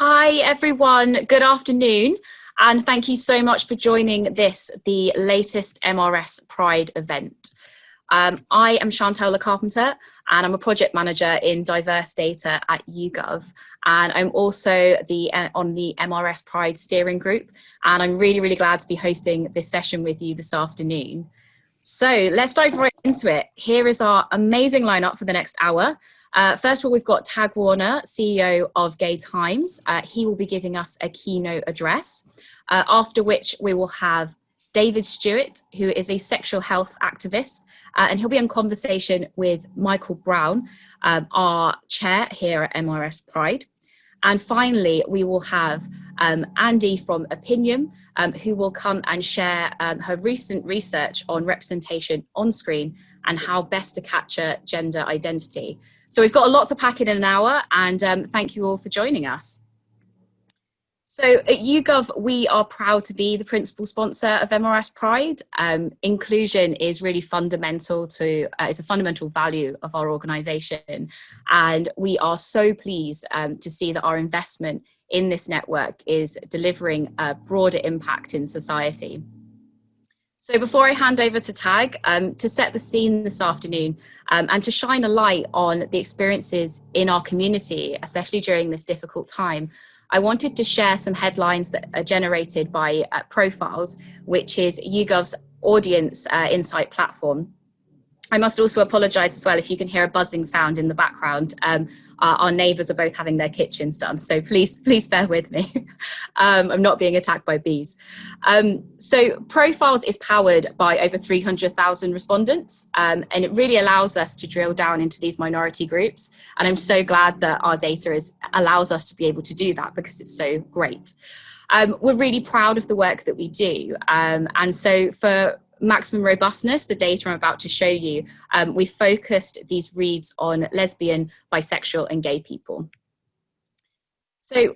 Hi everyone, good afternoon, and thank you so much for joining the latest MRS Pride event. I am Chantal Le Carpenter, and I'm a project manager in diverse data at YouGov, and I'm also on the MRS Pride steering group, and I'm really glad to be hosting this session with you this afternoon. So let's dive right into it. Here is our amazing lineup for the next hour. First of all, we've got Tag Warner, CEO of Gay Times. He will be giving us a keynote address, after which we will have David Stewart, who is a sexual health activist, and he'll be in conversation with Michael Brown, our chair here at MRS Pride. And finally, we will have Andy from Opinion, who will come and share her recent research on representation on screen and how best to capture gender identity. So we've got a lot to pack in an hour, and thank you all for joining us. So at YouGov, we are proud to be the principal sponsor of MRS Pride. Inclusion is really fundamental it's a fundamental value of our organisation. And we are so pleased to see that our investment in this network is delivering a broader impact in society. So before I hand over to Tag, to set the scene this afternoon and to shine a light on the experiences in our community, especially during this difficult time, I wanted to share some headlines that are generated by Profiles, which is YouGov's audience insight platform. I must also apologise as well if you can hear a buzzing sound in the background. Our neighbours are both having their kitchens done, so please bear with me. I'm not being attacked by bees. So Profiles is powered by over 300,000 respondents, and it really allows us to drill down into these minority groups. And I'm so glad that our data allows us to be able to do that because it's so great. We're really proud of the work that we do. And so for maximum robustness, the data I'm about to show you, we focused these reads on lesbian, bisexual and gay people. So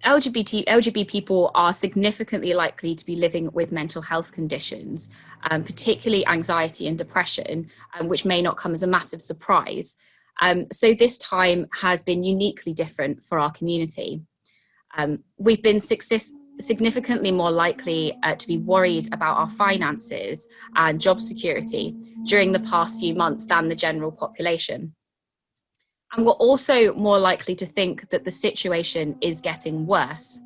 LGBT people are significantly likely to be living with mental health conditions, particularly anxiety and depression, which may not come as a massive surprise. So this time has been uniquely different for our community. We've been significantly more likely to be worried about our finances and job security during the past few months than the general population. And we're also more likely to think that the situation is getting worse.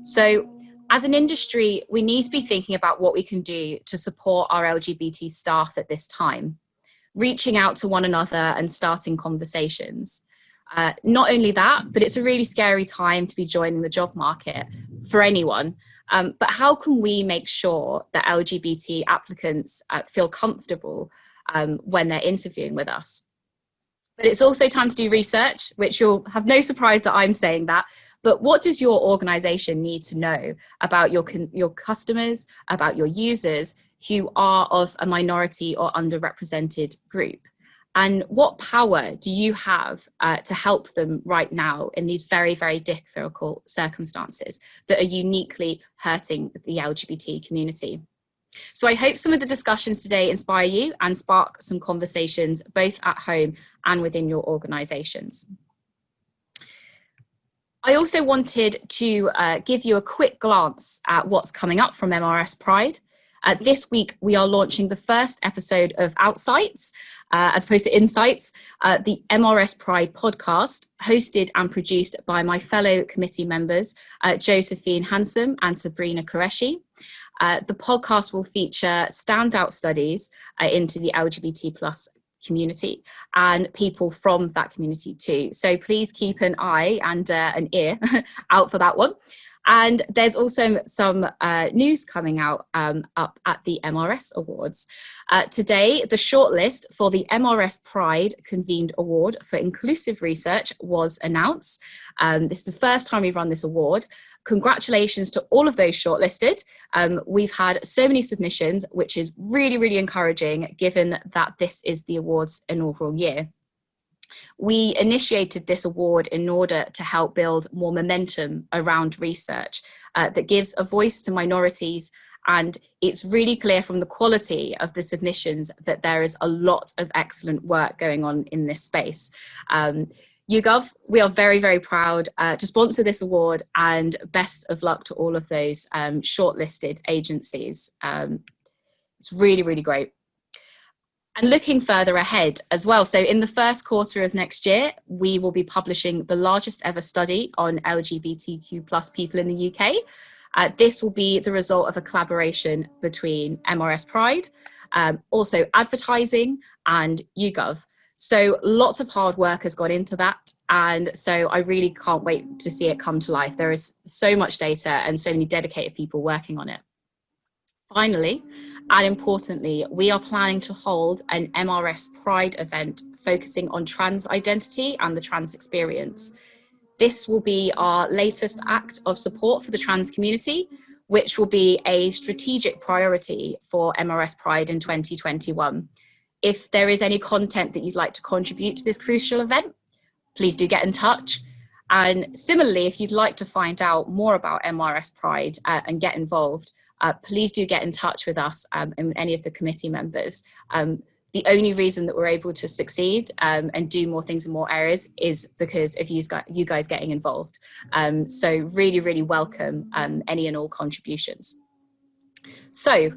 So as an industry, we need to be thinking about what we can do to support our LGBT staff at this time, reaching out to one another and starting conversations. Not only that, but it's a really scary time to be joining the job market for anyone. But how can we make sure that LGBT applicants feel comfortable when they're interviewing with us? But it's also time to do research, which you'll have no surprise that I'm saying that. But what does your organisation need to know about your customers, about your users who are of a minority or underrepresented group? And what power do you have to help them right now in these very difficult circumstances that are uniquely hurting the LGBT community? So I hope some of the discussions today inspire you and spark some conversations both at home and within your organisations. I also wanted to give you a quick glance at what's coming up from MRS Pride. This week, we are launching the first episode of Outsights, as opposed to Insights, the MRS Pride podcast, hosted and produced by my fellow committee members, Josephine Handsome and Sabrina Qureshi. The podcast will feature standout studies into the LGBT plus community and people from that community too. So please keep an eye and an ear out for that one. And there's also some news coming out up at the MRS Awards. Today, the shortlist for the MRS Pride Convened Award for Inclusive Research was announced. This is the first time we've run this award. Congratulations to all of those shortlisted. We've had so many submissions, which is really encouraging given that this is the award's inaugural year. We initiated this award in order to help build more momentum around research that gives a voice to minorities, and it's really clear from the quality of the submissions that there is a lot of excellent work going on in this space. YouGov, we are very, very proud to sponsor this award, and best of luck to all of those shortlisted agencies. It's really, really great. And looking further ahead as well, so in the first quarter of next year, we will be publishing the largest ever study on LGBTQ plus people in the UK. This will be the result of a collaboration between MRS Pride, also advertising, and YouGov. So lots of hard work has gone into that. And so I really can't wait to see it come to life. There is so much data and so many dedicated people working on it. Finally, and importantly, we are planning to hold an MRS Pride event focusing on trans identity and the trans experience. This will be our latest act of support for the trans community, which will be a strategic priority for MRS Pride in 2021. If there is any content that you'd like to contribute to this crucial event, please do get in touch. And similarly, if you'd like to find out more about MRS Pride and get involved, please do get in touch with us and any of the committee members. The only reason that we're able to succeed and do more things in more areas is because of you guys getting involved. So really, really welcome any and all contributions. So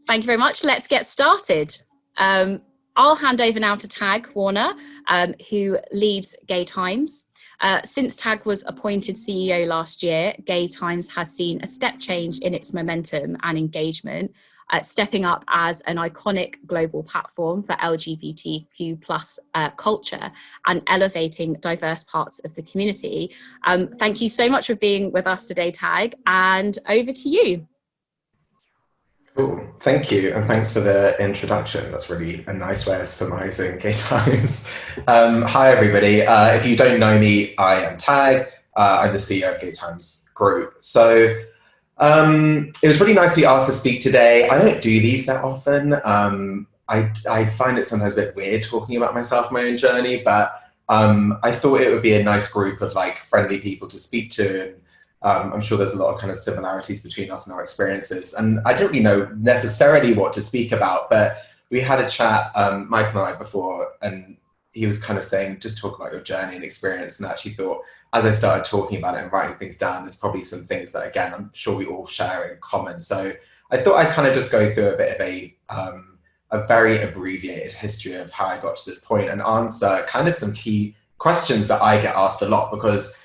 thank you very much. Let's get started. I'll hand over now to Tag Warner, who leads Gay Times. Since Tag was appointed CEO last year, Gay Times has seen a step change in its momentum and engagement, stepping up as an iconic global platform for LGBTQ plus culture and elevating diverse parts of the community. Thank you so much for being with us today, Tag, and over to you. Cool, thank you, and thanks for the introduction. That's really a nice way of summarising Gay Times. Hi everybody, if you don't know me, I am Tag. I'm the CEO of Gay Times Group. So it was really nice to be asked to speak today. I don't do these that often. I find it sometimes a bit weird talking about myself, my own journey, but I thought it would be a nice group of like friendly people to speak to. And I'm sure there's a lot of kind of similarities between us and our experiences. And I don't really know necessarily what to speak about, but we had a chat, Mike and I, before, and he was kind of saying, just talk about your journey and experience. And I actually thought, as I started talking about it and writing things down, there's probably some things that, again, I'm sure we all share in common. So I thought I'd kind of just go through a bit of a very abbreviated history of how I got to this point and answer kind of some key questions that I get asked a lot, because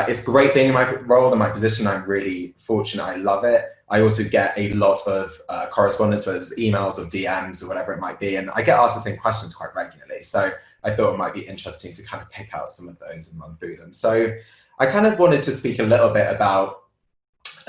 it's great being in my role and my position. I'm really fortunate. I love it. I also get a lot of correspondence, whether it's emails or DMs or whatever it might be. And I get asked the same questions quite regularly. So I thought it might be interesting to kind of pick out some of those and run through them. So I kind of wanted to speak a little bit about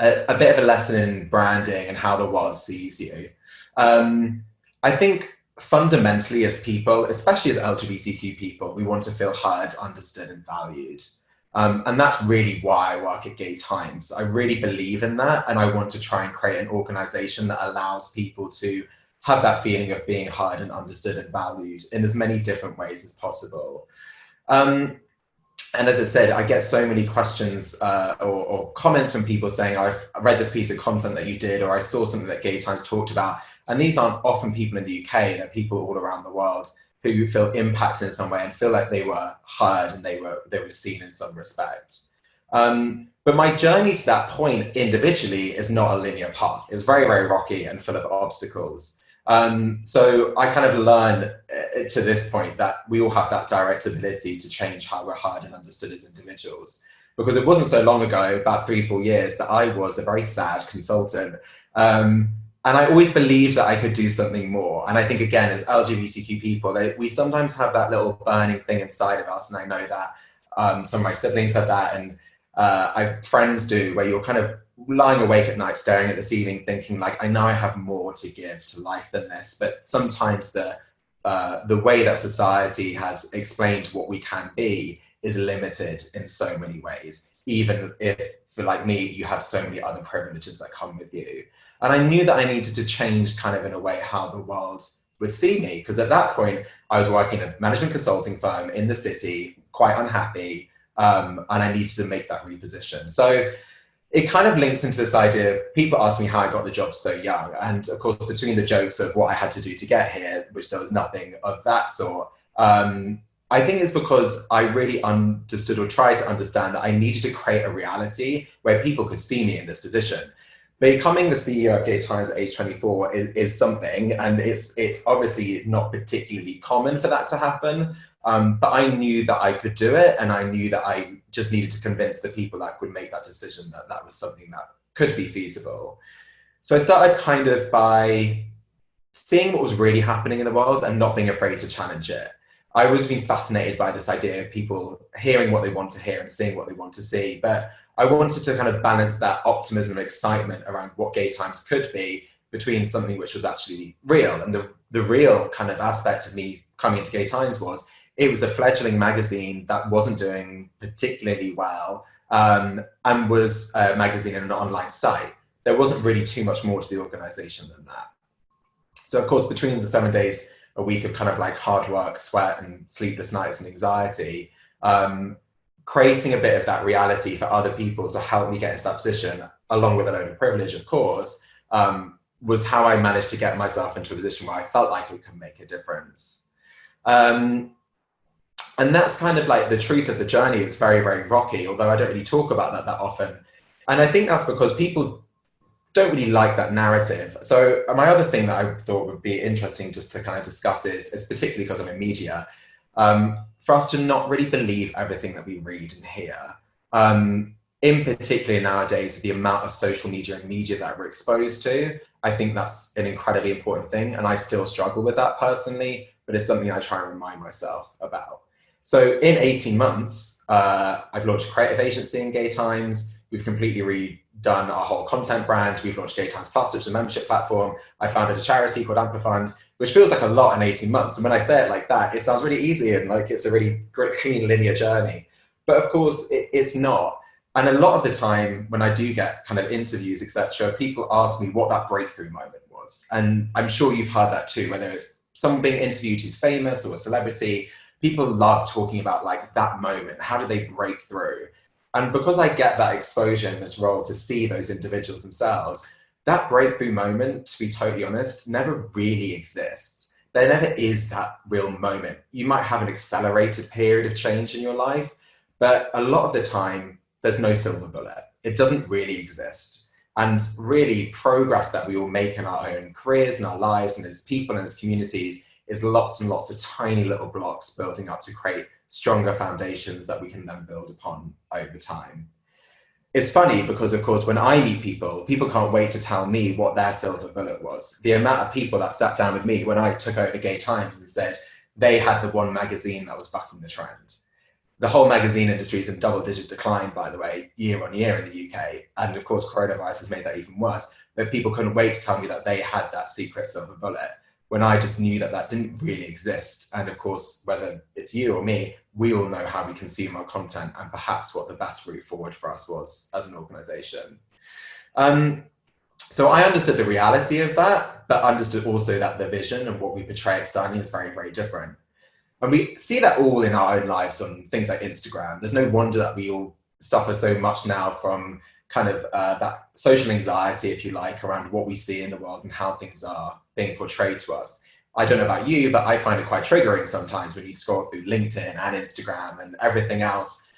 a bit of a lesson in branding and how the world sees you. I think fundamentally as people, especially as LGBTQ people, we want to feel heard, understood, and valued. And that's really why I work at Gay Times. I really believe in that, and I want to try and create an organization that allows people to have that feeling of being heard and understood and valued in as many different ways as possible. And as I said, I get so many questions or comments from people saying, I've read this piece of content that you did, or I saw something that Gay Times talked about. And these aren't often people in the UK, they're people all around the world who feel impacted in some way and feel like they were heard and they were seen in some respect. But my journey to that point individually is not a linear path. It was very, very rocky and full of obstacles. So I kind of learned to this point that we all have that direct ability to change how we're heard and understood as individuals. Because it wasn't so long ago, about 3-4 years, that I was a very sad consultant. And I always believed that I could do something more. And I think, again, as LGBTQ people, we sometimes have that little burning thing inside of us. And I know that some of my siblings have that, and friends do, where you're kind of lying awake at night, staring at the ceiling, thinking like, I know I have more to give to life than this. But sometimes the way that society has explained what we can be is limited in so many ways, even if, for like me, you have so many other privileges that come with you. And I knew that I needed to change kind of in a way how the world would see me, because at that point I was working at a management consulting firm in the city, quite unhappy, and I needed to make that reposition. So it kind of links into this idea of people ask me how I got the job so young. And of course, between the jokes of what I had to do to get here, which there was nothing of that sort, I think it's because I really understood or tried to understand that I needed to create a reality where people could see me in this position. Becoming the CEO of Gay Times at age 24 is something, and it's obviously not particularly common for that to happen. But I knew that I could do it, and I knew that I just needed to convince the people that would make that decision that that was something that could be feasible. So I started kind of by seeing what was really happening in the world and not being afraid to challenge it. I always been fascinated by this idea of people hearing what they want to hear and seeing what they want to see. But I wanted to kind of balance that optimism and excitement around what Gay Times could be between something which was actually real. And the real kind of aspect of me coming to Gay Times was it was a fledgling magazine that wasn't doing particularly well, and was a magazine and an online site. There wasn't really too much more to the organization than that. So of course, between the 7 days a week of kind of like hard work, sweat and sleepless nights and anxiety, creating a bit of that reality for other people to help me get into that position, along with a load of privilege, of course, was how I managed to get myself into a position where I felt like it could make a difference. And that's kind of like the truth of the journey. It's very, very rocky, although I don't really talk about that often. And I think that's because people don't really like that narrative. So my other thing that I thought would be interesting just to kind of discuss is particularly because I'm in media, for us to not really believe everything that we read and hear. In particular nowadays, with the amount of social media and media that we're exposed to, I think that's an incredibly important thing. And I still struggle with that personally, but it's something I try and remind myself about. So in 18 months, I've launched a creative agency in Gay Times. We've completely redone our whole content brand. We've launched Gay Times Plus, which is a membership platform. I founded a charity called Amplifund, which feels like a lot in 18 months. And when I say it like that, it sounds really easy and like it's a really great, clean, linear journey. But of course, it's not. And a lot of the time when I do get kind of interviews, etc., people ask me what that breakthrough moment was. And I'm sure you've heard that too, whether it's someone being interviewed who's famous or a celebrity. People love talking about like that moment. How did they break through? And because I get that exposure in this role to see those individuals themselves, that breakthrough moment, to be totally honest, never really exists. There never is that real moment. You might have an accelerated period of change in your life, but a lot of the time, there's no silver bullet. It doesn't really exist. And really, progress that we all make in our own careers and our lives and as people and as communities is lots and lots of tiny little blocks building up to create stronger foundations that we can then build upon over time. It's funny because, of course, when I meet people, people can't wait to tell me what their silver bullet was. The amount of people that sat down with me when I took over Gay Times and said they had the one magazine that was bucking the trend. The whole magazine industry is in double-digit decline, by the way, year on year in the UK. And of course, coronavirus has made that even worse. But people couldn't wait to tell me that they had that secret silver bullet, when I just knew that that didn't really exist. And of course, whether it's you or me, we all know how we consume our content and perhaps what the best route forward for us was as an organization. So I understood the reality of that, but understood also that the vision and what we portray externally is very, very different. And we see that all in our own lives on things like Instagram. There's no wonder that we all suffer so much now from kind of that social anxiety, if you like, around what we see in the world and how things are being portrayed to us. I don't know about you, but I find it quite triggering sometimes when you scroll through LinkedIn and Instagram and everything else,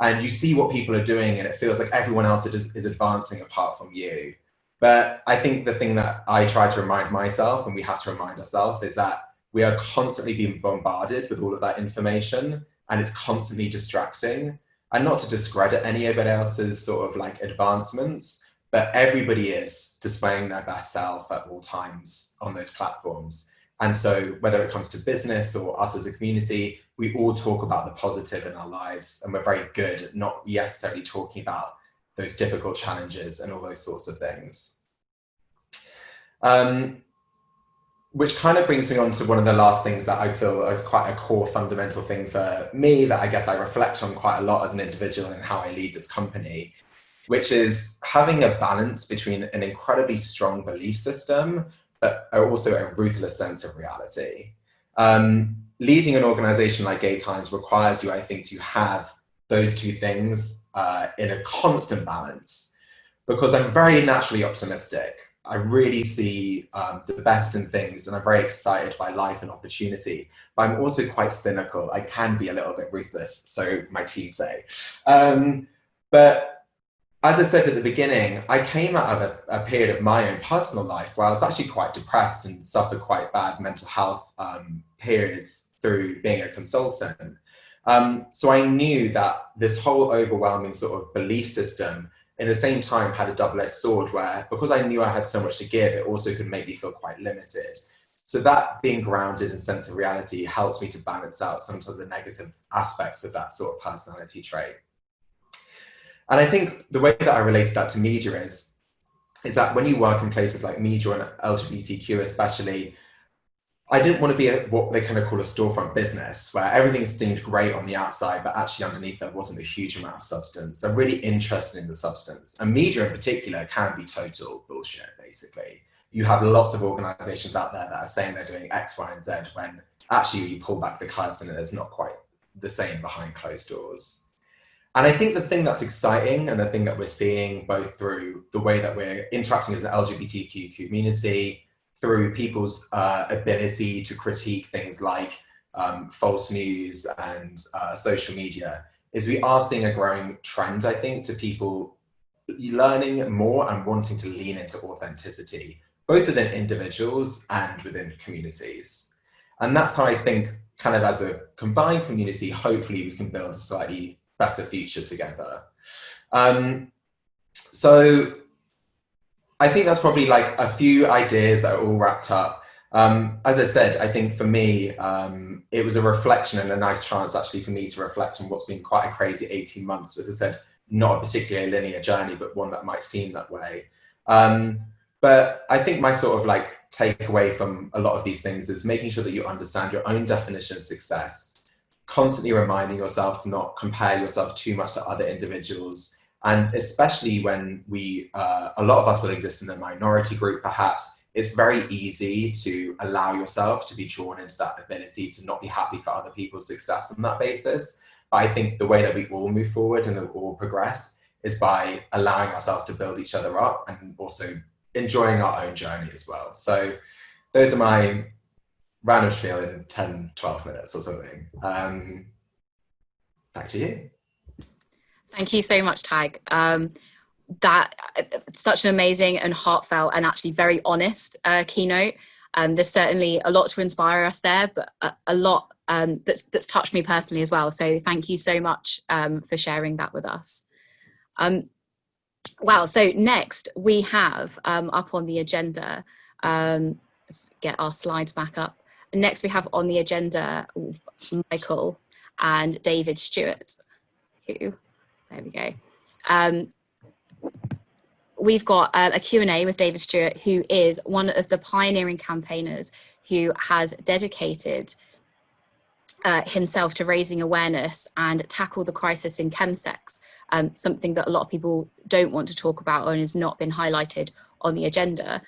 and you see what people are doing and it feels like everyone else is advancing apart from you. But I think the thing that I try to remind myself, and we have to remind ourselves, is that we are constantly being bombarded with all of that information and it's constantly distracting. And not to discredit anybody else's sort of like advancements, but everybody is displaying their best self at all times on those platforms. And so whether it comes to business or us as a community, we all talk about the positive in our lives, and we're very good at not necessarily talking about those difficult challenges and all those sorts of things. Which kind of brings me on to one of the last things that I feel is quite a core fundamental thing for me that I guess I reflect on quite a lot as an individual and how I lead this company, which is having a balance between an incredibly strong belief system, but also a ruthless sense of reality. Leading an organization like Gay Times requires you, I think, to have those two things in a constant balance, because I'm very naturally optimistic. I really see the best in things, and I'm very excited by life and opportunity. But I'm also quite cynical. I can be a little bit ruthless, so my team say. But as I said at the beginning, I came out of a period of my own personal life where I was actually quite depressed and suffered quite bad mental health periods through being a consultant. So I knew that this whole overwhelming sort of belief system in the same time had a double-edged sword where, because I knew I had so much to give, it also could make me feel quite limited. So that being grounded in sense of reality helps me to balance out some of the negative aspects of that sort of personality trait. And I think the way that I related that to media is that when you work in places like media and LGBTQ especially, I didn't want to be what they kind of call a storefront business, where everything seemed great on the outside, but actually underneath there wasn't a huge amount of substance. I'm really interested in the substance. And media in particular can be total bullshit, basically. You have lots of organizations out there that are saying they're doing X, Y, and Z, when actually you pull back the curtain and it's not quite the same behind closed doors. And I think the thing that's exciting and the thing that we're seeing both through the way that we're interacting as an LGBTQ community, through people's ability to critique things like false news and social media, is we are seeing a growing trend, I think, to people learning more and wanting to lean into authenticity, both within individuals and within communities. And that's how I think, kind of as a combined community, hopefully we can build a slightly better future together. So I think that's probably like a few ideas that are all wrapped up. As I said, I think for me, it was a reflection and a nice chance actually for me to reflect on what's been quite a crazy 18 months. As I said, not a particularly linear journey, but one that might seem that way. But I think my sort of like takeaway from a lot of these things is making sure that you understand your own definition of success, constantly reminding yourself to not compare yourself too much to other individuals. And especially when a lot of us will exist in a minority group, perhaps, it's very easy to allow yourself to be drawn into that ability to not be happy for other people's success on that basis. But I think the way that we all move forward and that we all progress is by allowing ourselves to build each other up and also enjoying our own journey as well. So those are my random spiel in 10, 12 minutes or something. Back to you. Thank you so much, Tag. That such an amazing and heartfelt and actually very honest keynote. There's certainly a lot to inspire us there, but a lot that's touched me personally as well. So thank you so much for sharing that with us. Wow, so next we have up on the agenda, let's get our slides back up. Next we have on the agenda Michael and David Stewart, who, there we go. We've got a Q&A with David Stewart, who is one of the pioneering campaigners who has dedicated himself to raising awareness and tackle the crisis in chemsex, something that a lot of people don't want to talk about and has not been highlighted on the agenda.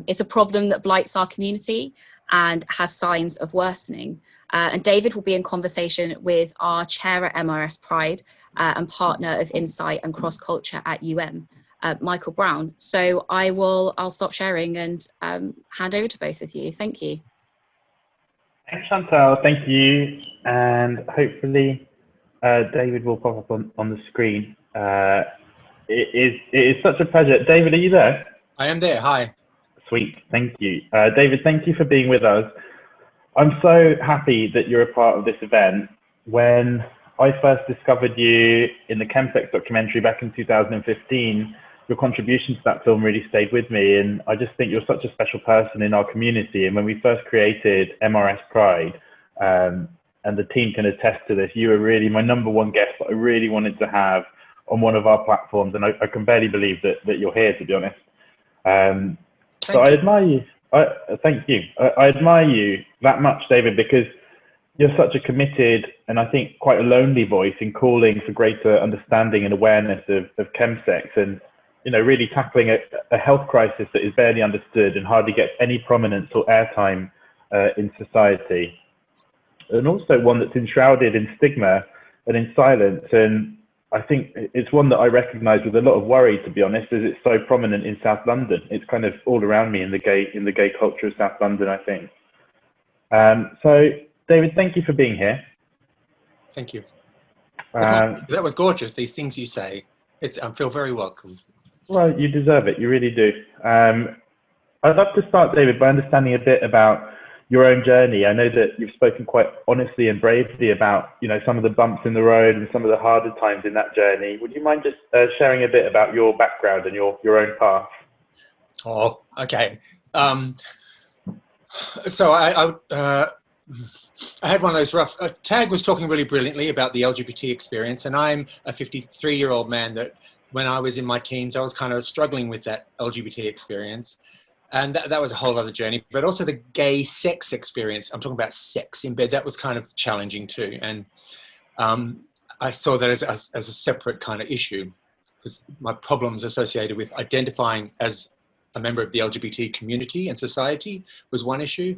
It's a problem that blights our community and has signs of worsening. And David will be in conversation with our chair at MRS Pride and partner of Insight and Cross Culture at Michael Brown. So I'll stop sharing and hand over to both of you. Thank you. Thanks, Chantal. Thank you. And hopefully David will pop up on the screen. It is such a pleasure. David, are you there? I am there. Hi. Sweet. Thank you. David, thank you for being with us. I'm so happy that you're a part of this event. When I first discovered you in the Chemsex documentary back in 2015, your contribution to that film really stayed with me. And I just think you're such a special person in our community. And when we first created MRS Pride, and the team can attest to this, you were really my #1 guest that I really wanted to have on one of our platforms. And I can barely believe that you're here, to be honest. So I admire you. Thank you. I admire you that much, David, because you're such a committed and I think quite a lonely voice in calling for greater understanding and awareness of chemsex and, you know, really tackling a health crisis that is barely understood and hardly gets any prominence or airtime in society. And also one that's enshrouded in stigma and in silence. And I think it's one that I recognise with a lot of worry, to be honest, as it's so prominent in South London. It's kind of all around me in the gay culture of South London, I think. So, David, thank you for being here. Thank you. That was gorgeous. These things you say, I feel very welcome. Well, you deserve it. You really do. I'd love to start, David, by understanding a bit about your own journey. I know that you've spoken quite honestly and bravely about, some of the bumps in the road and some of the harder times in that journey. Would you mind just sharing a bit about your background and your own path? Oh, okay. So I had one of those rough. Tag was talking really brilliantly about the LGBT experience, and I'm a 53-year-old man that when I was in my teens, I was kind of struggling with that LGBT experience. And that was a whole other journey, but also the gay sex experience. I'm talking about sex in bed. That was kind of challenging too. And I saw that as a separate kind of issue, because my problems associated with identifying as a member of the LGBT community and society was one issue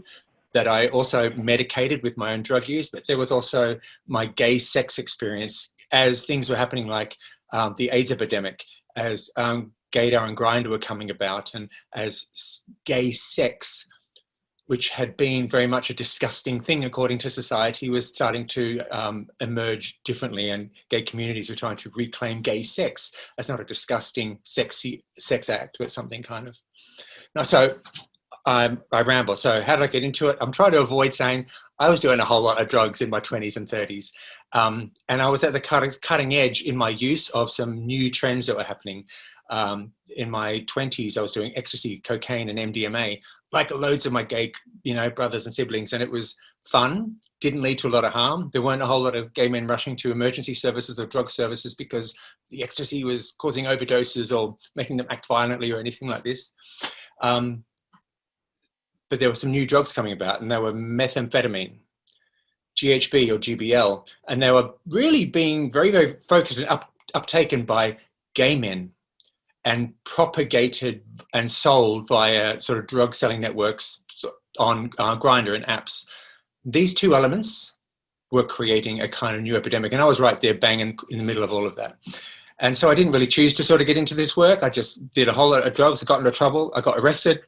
that I also medicated with my own drug use. But there was also my gay sex experience as things were happening, like the AIDS epidemic, as Gaydar and Grindr were coming about, and as gay sex, which had been very much a disgusting thing according to society, was starting to emerge differently, and gay communities were trying to reclaim gay sex as not a disgusting, sexy sex act, but something kind of. No, so I ramble. So how did I get into it? I'm trying to avoid saying I was doing a whole lot of drugs in my 20s and 30s, and I was at the cutting edge in my use of some new trends that were happening. In my 20s, I was doing ecstasy, cocaine, and MDMA, like loads of my gay, brothers and siblings, and it was fun. Didn't lead to a lot of harm. There weren't a whole lot of gay men rushing to emergency services or drug services because the ecstasy was causing overdoses or making them act violently or anything like this. But there were some new drugs coming about, and they were methamphetamine, GHB or GBL, and they were really being very, very focused and uptaken by gay men, and propagated and sold via sort of drug selling networks on Grindr and apps. These two elements were creating a kind of new epidemic, and I was right there banging in the middle of all of that. And so I didn't really choose to sort of get into this work. I just did a whole lot of drugs. I got into trouble. I got arrested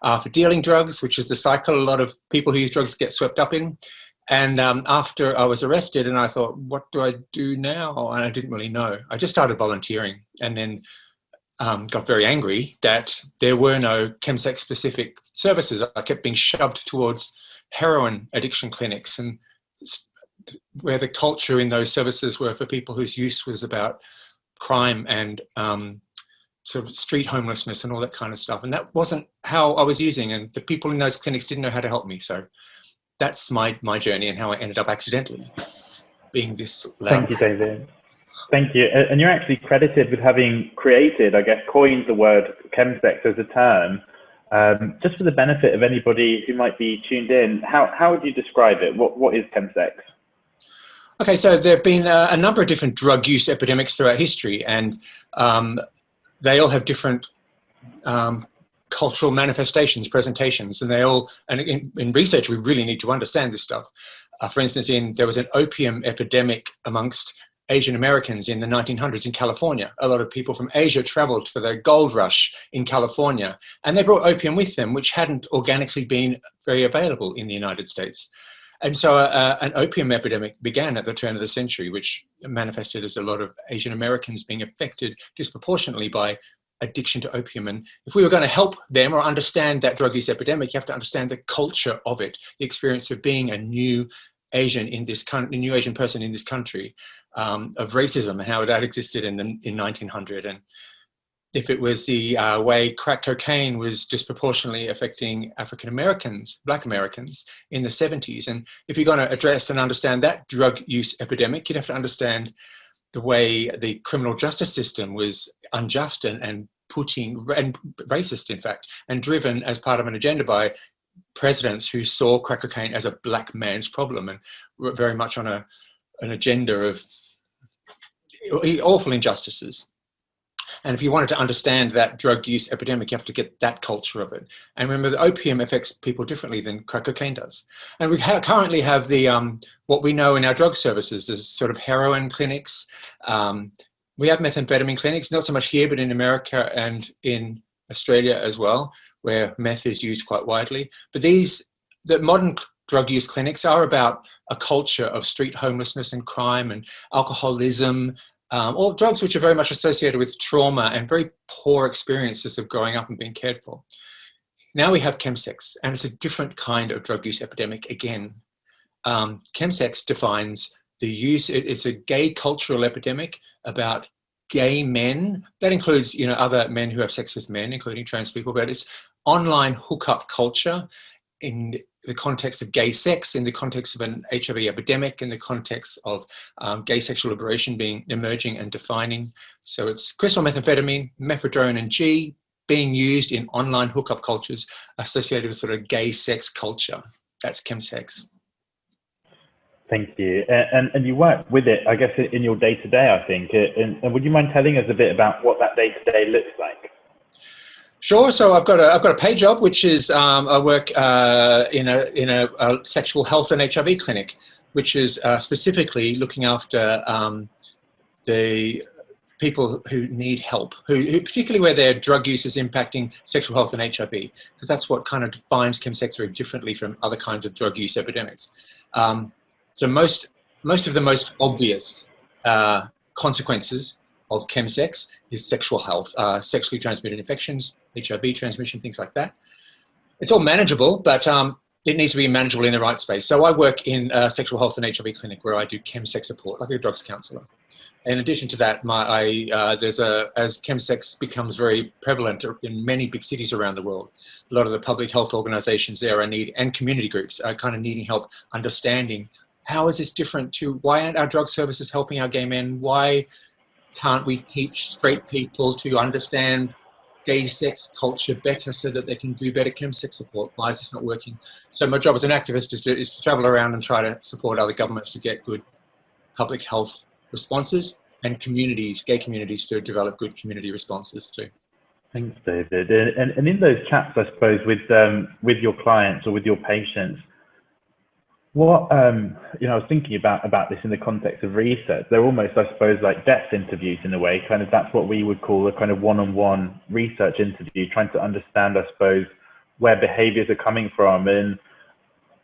for dealing drugs, which is the cycle a lot of people who use drugs get swept up in. And after I was arrested, and I thought, what do I do now? And I didn't really know. I just started volunteering, and then got very angry that there were no chemsex specific services. I kept being shoved towards heroin addiction clinics, and where the culture in those services were for people whose use was about crime and sort of street homelessness and all that kind of stuff. And that wasn't how I was using, and the people in those clinics didn't know how to help me. So that's my journey and how I ended up accidentally being this loud. Thank you, David. Thank you. And you're actually credited with having created, I guess, coined the word chemsex as a term. Just for the benefit of anybody who might be tuned in, how would you describe it? What is chemsex? Okay, so there have been a number of different drug use epidemics throughout history, and they all have different cultural manifestations, presentations, and in research, we really need to understand this stuff. For instance, there was an opium epidemic amongst Asian Americans in the 1900s in California. A lot of people from Asia traveled for the gold rush in California, and they brought opium with them, which hadn't organically been very available in the United States. And so an opium epidemic began at the turn of the century, which manifested as a lot of Asian Americans being affected disproportionately by addiction to opium. And if we were going to help them or understand that drug use epidemic, you have to understand the culture of it, the experience of being a new Asian person in this country, of racism and how that existed in 1900. And if it was the way crack cocaine was disproportionately affecting African Americans, Black Americans in the 70s. And if you're going to address and understand that drug use epidemic, you'd have to understand the way the criminal justice system was unjust and racist, in fact, and driven as part of an agenda by presidents who saw crack cocaine as a black man's problem and were very much on an agenda of awful injustices. And if you wanted to understand that drug use epidemic, you have to get that culture of it. And remember, the opium affects people differently than crack cocaine does. And we currently have the what we know in our drug services is sort of heroin clinics. We have methamphetamine clinics, not so much here, but in America and in Australia as well, where meth is used quite widely. But the modern drug use clinics are about a culture of street homelessness and crime and alcoholism, all drugs which are very much associated with trauma and very poor experiences of growing up and being cared for. Now we have chemsex, and it's a different kind of drug use epidemic again. Chemsex defines the use, it's a gay cultural epidemic about gay men. That includes, other men who have sex with men, including trans people, but it's online hookup culture in the context of gay sex, in the context of an HIV epidemic, in the context of gay sexual liberation being emerging and defining. So it's crystal methamphetamine, methadone and G being used in online hookup cultures associated with sort of gay sex culture. That's chemsex. Thank you. And you work with it, I guess, in your day-to-day, I think. And would you mind telling us a bit about what that day-to-day looks like? Sure. So I've got a paid job, which is I work in a sexual health and HIV clinic, which is specifically looking after the people who need help, who particularly where their drug use is impacting sexual health and HIV, because that's what kind of defines chemsex very differently from other kinds of drug use epidemics. So most of the most obvious consequences of chemsex is sexual health, sexually transmitted infections, HIV transmission, things like that. It's all manageable, but it needs to be manageable in the right space. So I work in a sexual health and HIV clinic where I do chemsex support, like a drugs counsellor. In addition to that, as chemsex becomes very prevalent in many big cities around the world, a lot of the public health organisations there and community groups are kind of needing help understanding how is this different to why aren't our drug services helping our gay men? Why can't we teach straight people to understand gay sex culture better so that they can do better chemsex support? Why is this not working? So my job as an activist is to travel around and try to support other governments to get good public health responses and gay communities to develop good community responses too. Thanks, David. And in those chats, I suppose, with your clients or with your patients, what, I was thinking about this in the context of research. They're almost, I suppose, like death interviews in a way, kind of that's what we would call a kind of one-on-one research interview, trying to understand, I suppose, where behaviors are coming from. And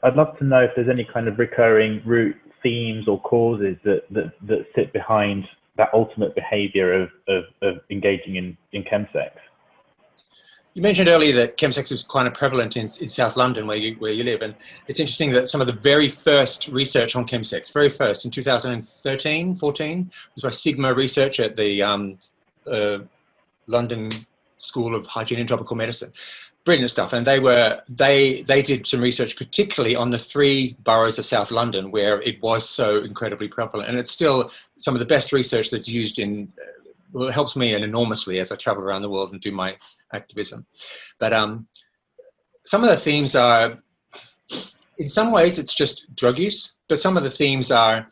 I'd love to know if there's any kind of recurring root themes or causes that sit behind that ultimate behavior of engaging in chemsex. You mentioned earlier that chemsex is kind of prevalent in South London where you live, and it's interesting that some of the very first research on chemsex, very first in 2013, 14, was by Sigma research at the London School of Hygiene and Tropical Medicine. Brilliant stuff, and they did some research particularly on the 3 boroughs of South London where it was so incredibly prevalent, and it's still some of the best research that's used in. Well, it helps me enormously as I travel around the world and do my activism. But some of the themes are, in some ways, it's just drug use. But some of the themes are,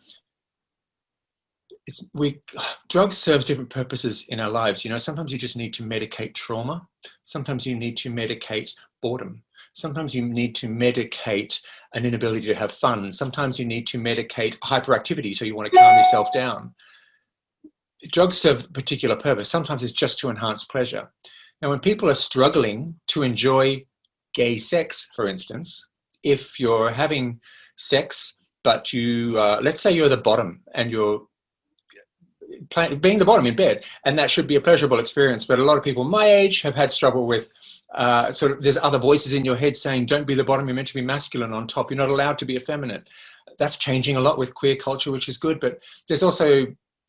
drugs serve different purposes in our lives. Sometimes you just need to medicate trauma. Sometimes you need to medicate boredom. Sometimes you need to medicate an inability to have fun. Sometimes you need to medicate hyperactivity, so you want to calm yourself down. Drugs serve a particular purpose. Sometimes it's just to enhance pleasure. Now, when people are struggling to enjoy gay sex, for instance, if you're having sex, but you, let's say you're the bottom and you're being the bottom in bed, and that should be a pleasurable experience. But a lot of people my age have had struggle with there's other voices in your head saying, don't be the bottom, you're meant to be masculine on top. You're not allowed to be effeminate. That's changing a lot with queer culture, which is good. But there's also,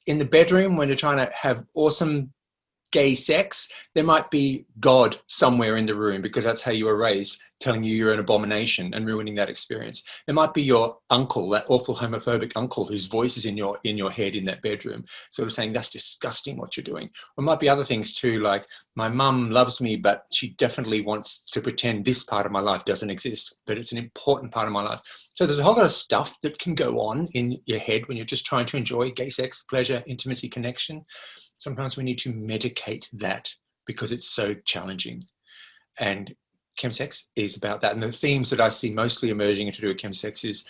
in the bedroom, when you're trying to have awesome gay sex, there might be God somewhere in the room because that's how you were raised, telling you you're an abomination and ruining that experience. There might be your uncle, that awful homophobic uncle whose voice is in your head in that bedroom, sort of saying, that's disgusting what you're doing. Or it might be other things too, like my mum loves me, but she definitely wants to pretend this part of my life doesn't exist, but it's an important part of my life. So there's a whole lot of stuff that can go on in your head when you're just trying to enjoy gay sex, pleasure, intimacy, connection. sometimes we need to medicate that because it's so challenging. And chemsex is about that. And the themes that I see mostly emerging to do with chemsex is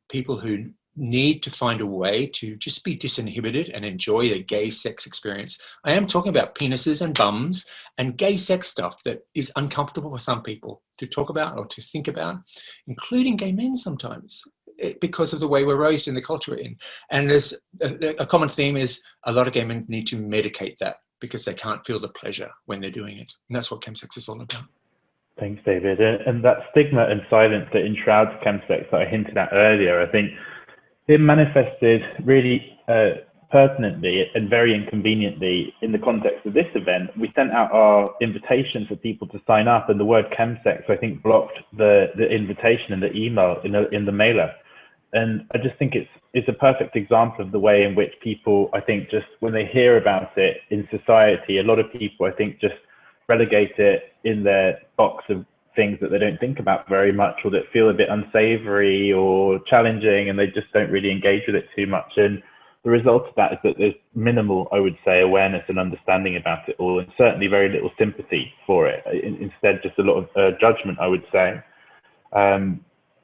people who need to find a way to just be disinhibited and enjoy a gay sex experience. I am talking about penises and bums and gay sex stuff that is uncomfortable for some people to talk about or to think about, including gay men sometimes, because of the way we're raised in the culture we're in. And there's a common theme is a lot of gay men need to medicate that because they can't feel the pleasure when they're doing it. And that's what chemsex is all about. Thanks, David. And that stigma and silence that enshrouds chemsex that I hinted at earlier, I think it manifested really pertinently and very inconveniently in the context of this event. We sent out our invitation for people to sign up, and the word chemsex, I think, blocked the invitation in the email, in the mailer. And I just think it's a perfect example of the way in which people, I think, just when they hear about it in society, a lot of people, I think, just relegate it in their box of things that they don't think about very much, or that feel a bit unsavory or challenging, and they just don't really engage with it too much. And the result of that is that there's minimal, I would say, awareness and understanding about it all, and certainly very little sympathy for it. Instead, just a lot of judgment, I would say.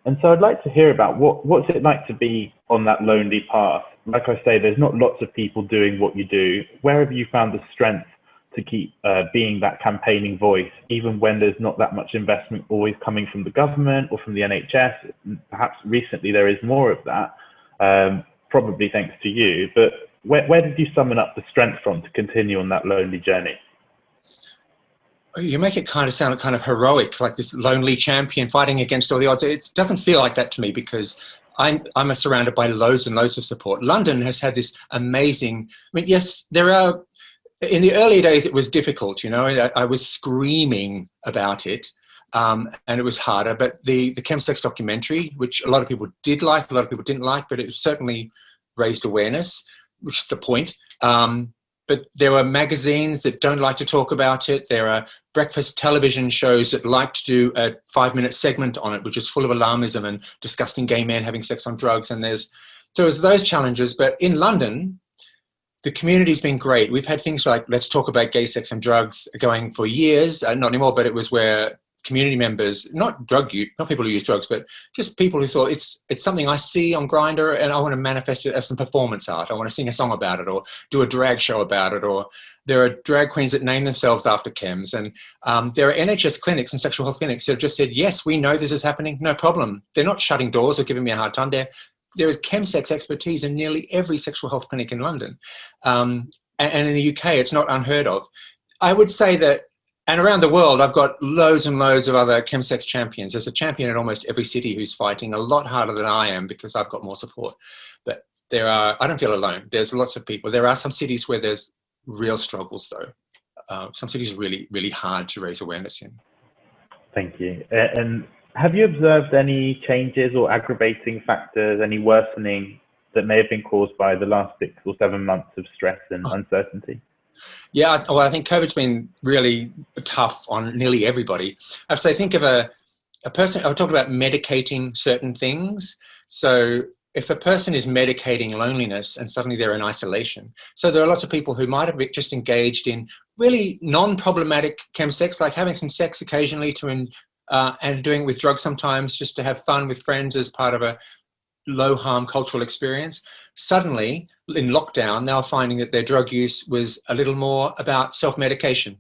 And so I'd like to hear about what's it like to be on that lonely path. Like I say, there's not lots of people doing what you do. Where have you found the strength to keep being that campaigning voice, even when there's not that much investment always coming from the government or from the NHS? Perhaps recently there is more of that, probably thanks to you. But where did you summon up the strength from to continue on that lonely journey? You make it kind of sound kind of heroic, like this lonely champion fighting against all the odds. It doesn't feel like that to me, because I'm surrounded by loads and loads of support. London has had this amazing, I mean, yes, there are, in the early days, it was difficult, you know, I was screaming about it, and it was harder, but the chemsex documentary, which a lot of people did like, a lot of people didn't like, but it certainly raised awareness, which is the point. But there are magazines that don't like to talk about it. There are breakfast television shows that like to do a 5-minute segment on it, which is full of alarmism and disgusting gay men having sex on drugs. And there's those challenges. But in London, the community's been great. We've had things like Let's Talk About Gay Sex and Drugs going for years. Not anymore, but it was where community members, not people who use drugs, but just people who thought it's something I see on Grindr and I want to manifest it as some performance art. I want to sing a song about it or do a drag show about it. Or there are drag queens that name themselves after chems. And there are NHS clinics and sexual health clinics that have just said, yes, we know this is happening, no problem. They're not shutting doors or giving me a hard time. There is chemsex expertise in nearly every sexual health clinic in London. And in the UK, it's not unheard of. I would say that, and around the world, I've got loads and loads of other chemsex champions. There's a champion in almost every city who's fighting a lot harder than I am because I've got more support. But I don't feel alone. There's lots of people. There are some cities where there's real struggles, though. Some cities are really, really hard to raise awareness in. Thank you. And have you observed any changes or aggravating factors, any worsening that may have been caused by the last 6 or 7 months of stress and uncertainty? Yeah, well, I think COVID's been really tough on nearly everybody. So think of a person, I talked about medicating certain things. So if a person is medicating loneliness and suddenly they're in isolation. So there are lots of people who might have just engaged in really non-problematic chemsex, like having some sex occasionally and doing it with drugs sometimes just to have fun with friends as part of a low harm cultural experience. Suddenly in lockdown, they were finding that their drug use was a little more about self-medication.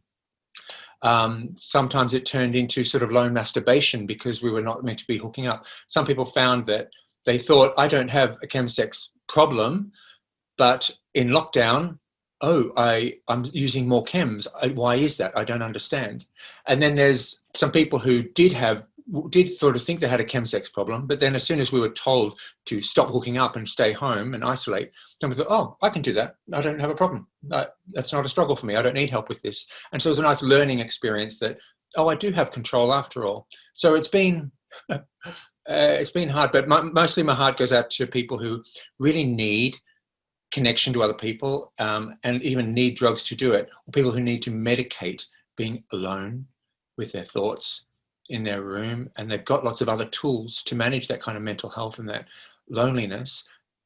Sometimes it turned into sort of lone masturbation because we were not meant to be hooking up. Some people found that they thought, I don't have a chemsex problem, but in lockdown, I'm using more chems. Why is that? I don't understand. And then there's some people who did sort of think they had a chemsex problem, but then as soon as we were told to stop hooking up and stay home and isolate, then we thought, I can do that. I don't have a problem. That's not a struggle for me. I don't need help with this. And so it was a nice learning experience that, I do have control after all. So it's been hard, but mostly my heart goes out to people who really need connection to other people and even need drugs to do it, or people who need to medicate being alone with their thoughts in their room, and they've got lots of other tools to manage that kind of mental health and that loneliness,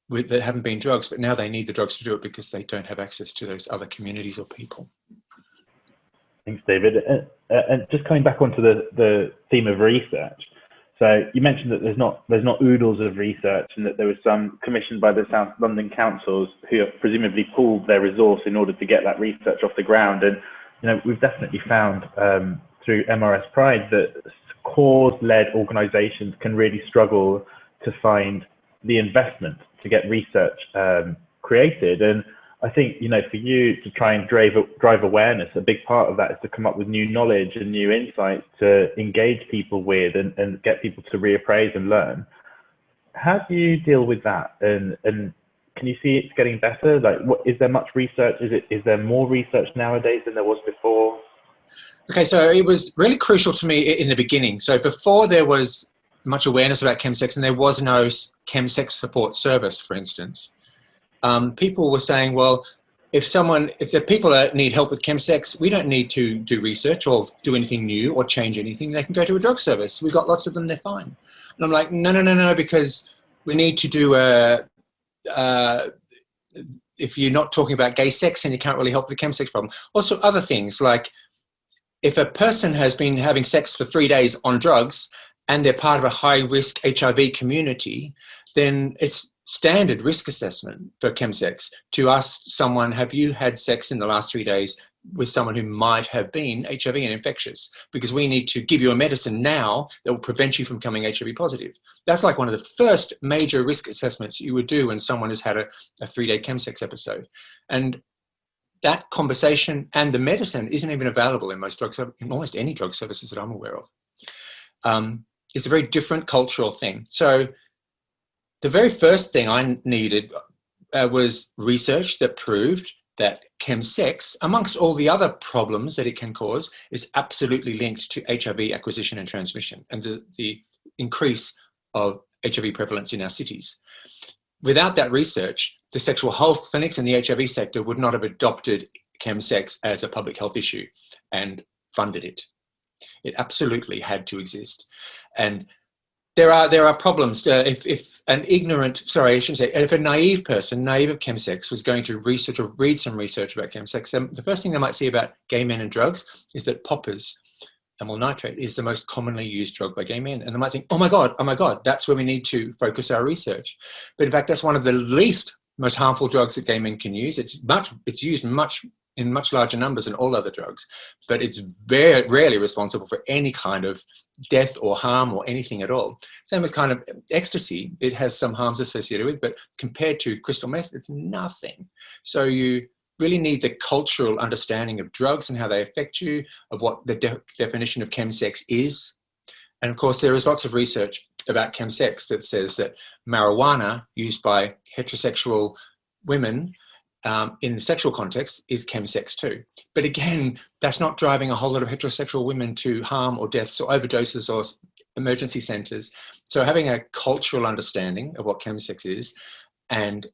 that haven't been drugs, but now they need the drugs to do it because they don't have access to those other communities or people. Thanks, David. And just coming back onto the theme of research. So you mentioned that there's not oodles of research, and that there was some commissioned by the South London councils who have presumably pooled their resource in order to get that research off the ground. And we've definitely found through MRS Pride that cause-led organisations can really struggle to find the investment to get research created. And I think, for you to try and drive awareness, a big part of that is to come up with new knowledge and new insights to engage people with and get people to reappraise and learn. How do you deal with that? And can you see it's getting better? Like, is there much research? Is there more research nowadays than there was before? Okay, so it was really crucial to me in the beginning. So before there was much awareness about chemsex, and there was no chemsex support service, for instance, people were saying, well, if the people that need help with chemsex, we don't need to do research or do anything new or change anything. They can go to a drug service. We've got lots of them, they're fine. And I'm like, no, because we need to do if you're not talking about gay sex, then you can't really help with the chemsex problem. Also other things, like if a person has been having sex for 3 days on drugs and they're part of a high-risk HIV community, then it's standard risk assessment for chemsex to ask someone, have you had sex in the last 3 days with someone who might have been HIV and infectious? Because we need to give you a medicine now that will prevent you from becoming HIV positive. That's like one of the first major risk assessments you would do when someone has had a 3-day chemsex episode. And that conversation and the medicine isn't even available in almost any drug services that I'm aware of. It's a very different cultural thing. So the very first thing I needed was research that proved that chemsex, amongst all the other problems that it can cause, is absolutely linked to HIV acquisition and transmission and the increase of HIV prevalence in our cities. Without that research, the sexual health clinics and the HIV sector would not have adopted chemsex as a public health issue and funded it. It absolutely had to exist. And there are problems. If a naive person, naive of chemsex, was going to research or read some research about chemsex, then the first thing they might see about gay men and drugs is that poppers, amyl nitrate, is the most commonly used drug by gay men. And they might think, oh my God, that's where we need to focus our research. But in fact, that's one of the most harmful drugs that gay men can use. It's used in much larger numbers than all other drugs, but it's very rarely responsible for any kind of death or harm or anything at all. Same as kind of ecstasy, it has some harms associated with, but compared to crystal meth, it's nothing. So you really need the cultural understanding of drugs and how they affect you, of what the definition of chemsex is. And of course, there is lots of research about chemsex that says that marijuana used by heterosexual women in the sexual context is chemsex too. But again, that's not driving a whole lot of heterosexual women to harm or deaths or overdoses or emergency centres. So having a cultural understanding of what chemsex is and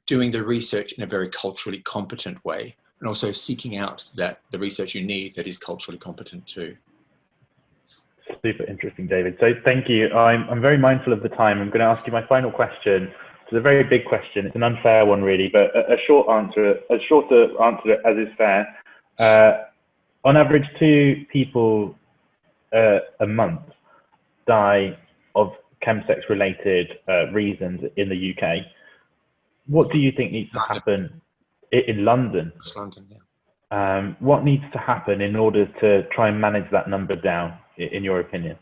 doing the research in a very culturally competent way, and also seeking out the research you need that is culturally competent too. Super interesting, David. So thank you. I'm very mindful of the time. I'm going to ask you my final question. It's a very big question. It's an unfair one, really, but a shorter answer as is fair. On average, 2 people a month die of chemsex-related reasons in the UK. What do you think needs to happen in London? It's London, yeah. What needs to happen in order to try and manage that number down, in your opinion?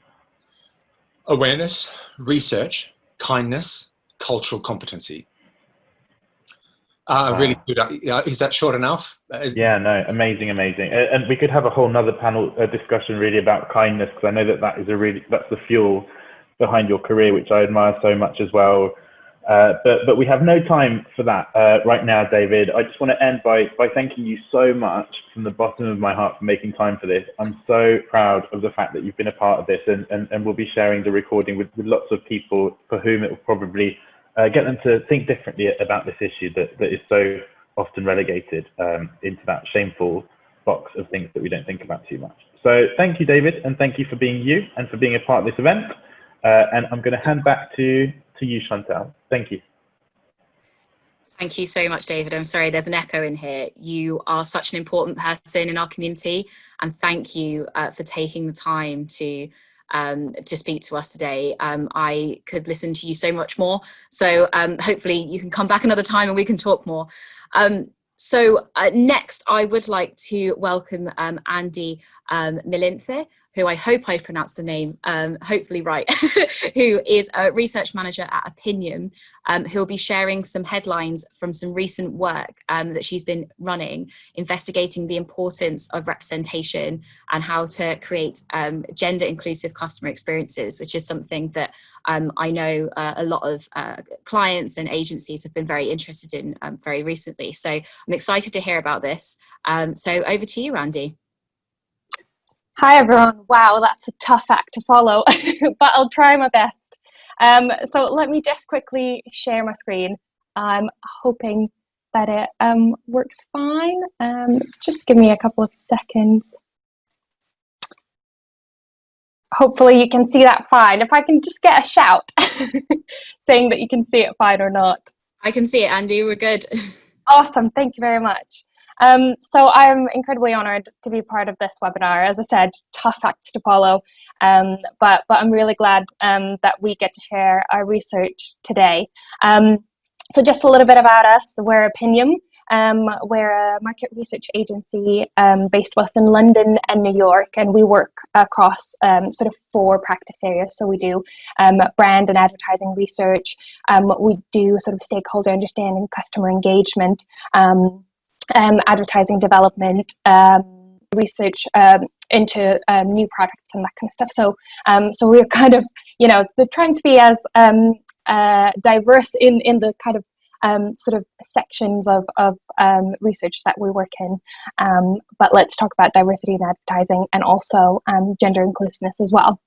Awareness, research, kindness, cultural competency. Wow. Really good. Is that short enough? Yeah, no, amazing. And we could have a whole nother panel discussion really about kindness, because I know that's the fuel behind your career, which I admire so much as well. But we have no time for that right now, David. I just want to end by thanking you so much from the bottom of my heart for making time for this. I'm so proud of the fact that you've been a part of this, and we'll be sharing the recording with lots of people for whom it will probably get them to think differently about this issue that is so often relegated into that shameful box of things that we don't think about too much. So thank you, David, and thank you for being you and for being a part of this event. And I'm going to hand back to you, Chantal. Thank you. Thank you so much, David. I'm sorry, there's an echo in here. You are such an important person in our community, and thank you for taking the time to speak to us today. I could listen to you so much more, so hopefully you can come back another time and we can talk more. Next, I would like to welcome Andy Milinthe, who I hope I pronounced the name hopefully right, who is a research manager at Opinion, who will be sharing some headlines from some recent work that she's been running, investigating the importance of representation and how to create gender inclusive customer experiences, which is something that I know a lot of clients and agencies have been very interested in very recently. So I'm excited to hear about this. So over to you, Andy. Hi everyone. Wow, that's a tough act to follow, but I'll try my best. So let me just quickly share my screen. I'm hoping that it works fine. Just give me a couple of seconds. Hopefully you can see that fine. If I can just get a shout saying that you can see it fine or not. I can see it, Andy. We're good. Awesome. Thank you very much. So I'm incredibly honored to be part of this webinar. As I said, tough acts to follow, but I'm really glad that we get to share our research today. So just a little bit about us. We're Opinion. We're a market research agency based both in London and New York, and we work across sort of 4 practice areas. So we do brand and advertising research, we do sort of stakeholder understanding, customer engagement, advertising development, research into new products and that kind of stuff. So so we're kind of, you know, trying to be as diverse in the kind of sort of sections of research that we work in. But let's talk about diversity in advertising and also gender inclusiveness as well.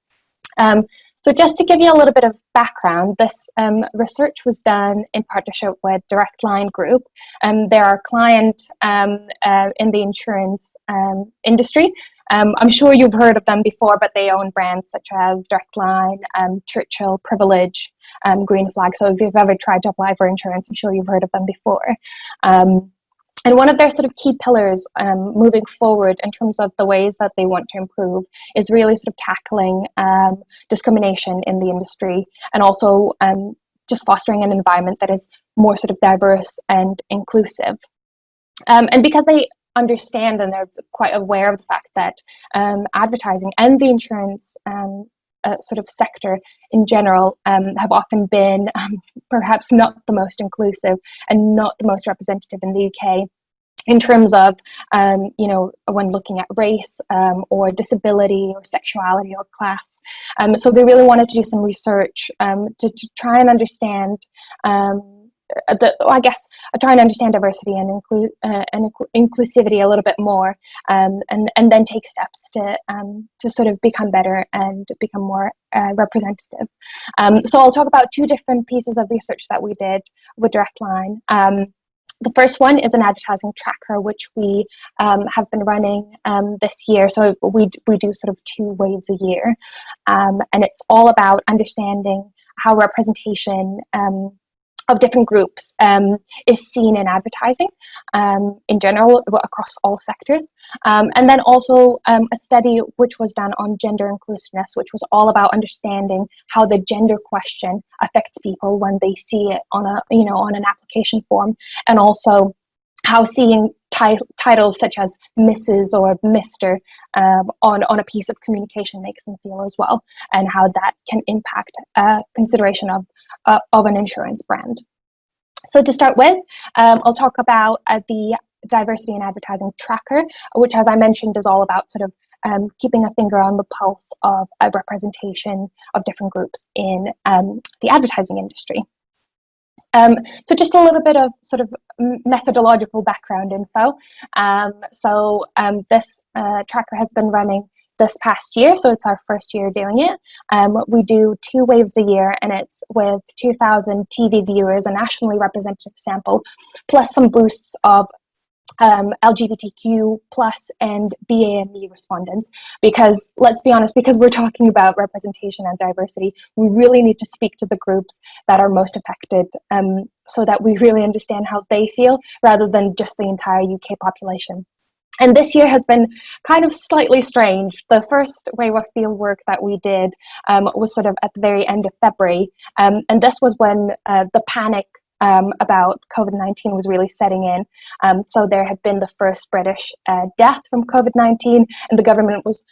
So just to give you a little bit of background, this research was done in partnership with Direct Line Group. They're our client in the insurance industry. I'm sure you've heard of them before, but they own brands such as Direct Line, Churchill, Privilege, Green Flag. So if you've ever tried to apply for insurance, I'm sure you've heard of them before. And one of their sort of key pillars moving forward in terms of the ways that they want to improve is really sort of tackling discrimination in the industry, and also just fostering an environment that is more sort of diverse and inclusive. And because they understand and they're quite aware of the fact that advertising and the insurance sort of sector in general have often been perhaps not the most inclusive and not the most representative in the UK in terms of, you know, when looking at race or disability or sexuality or class. So they really wanted to do some research to try and understand try and understand diversity and inclusivity a little bit more, and then take steps to sort of become better and become more representative. So I'll talk about 2 different pieces of research that we did with Direct Line. The first one is an advertising tracker, which we have been running this year. So we do sort of 2 waves a year, and it's all about understanding how representation of different groups is seen in advertising in general across all sectors. And then also a study which was done on gender inclusiveness, which was all about understanding how the gender question affects people when they see it on an application form, and also how seeing titles such as Mrs. or Mr. On a piece of communication makes them feel as well, and how that can impact consideration of an insurance brand. So to start with, I'll talk about the diversity in advertising tracker, which, as I mentioned, is all about sort of keeping a finger on the pulse of a representation of different groups in the advertising industry. So just a little bit of sort of methodological background info. So this tracker has been running this past year, so it's our first year doing it. We do 2 waves a year, and it's with 2,000 TV viewers, a nationally representative sample, plus some boosts of LGBTQ plus and BAME respondents, because let's be honest, because we're talking about representation and diversity, we really need to speak to the groups that are most affected, so that we really understand how they feel rather than just the entire UK population. And this year has been kind of slightly strange. The first wave of field work that we did was sort of at the very end of February, and this was when the panic about COVID-19 was really setting in. So there had been the first British death from COVID-19, and the government was,